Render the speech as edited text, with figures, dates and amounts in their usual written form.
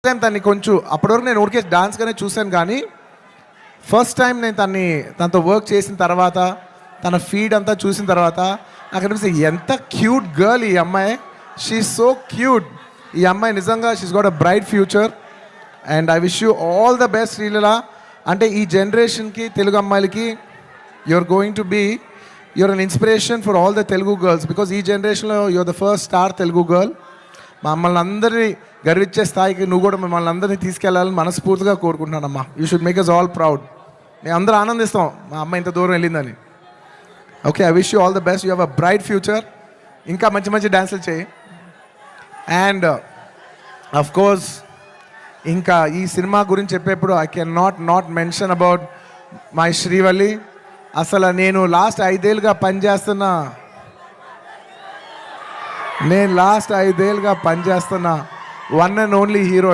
Time తన్ని కొంచెం అప్పటివరకు నేను ఊరికే డాన్స్గానే చూశాను, కానీ ఫస్ట్ టైం నేను తనతో వర్క్ చేసిన తర్వాత తన ఫీడ్ అంతా చూసిన తర్వాత నాకు అనిపిస్తుంది ఎంత క్యూట్ గర్ల్ ఈ అమ్మాయి. She so cute. ఈ అమ్మాయి నిజంగా she's got a bright future and I wish you all the best Sreeleela. అంటే ఈ జనరేషన్కి తెలుగు అమ్మాయిలకి you're going to be you're an inspiration for all the Telugu girls, because ఈ జనరేషన్లో you're the first star Telugu girl. మమ్మల్ని అందరినీ గర్వించే స్థాయికి నువ్వు కూడా మిమ్మల్ని అందరినీ తీసుకెళ్లాలని మనస్ఫూర్తిగా కోరుకుంటున్నానమ్మా. You should make us all proud. మేము అందరూ ఆనందిస్తాం మా అమ్మ ఇంత దూరం వెళ్ళిందని. Okay, I wish you all the best. You have a bright future. ఇంకా మంచి మంచి డ్యాన్సులు చేయి. అండ్ అఫ్ కోర్స్ ఇంకా ఈ సినిమా గురించి చెప్పేప్పుడు I can not mention about my Srivalli. అసలు నేను లాస్ట్ 5 ఏళ్ళుగా పనిచేస్తున్న వన్ అండ్ ఓన్లీ హీరో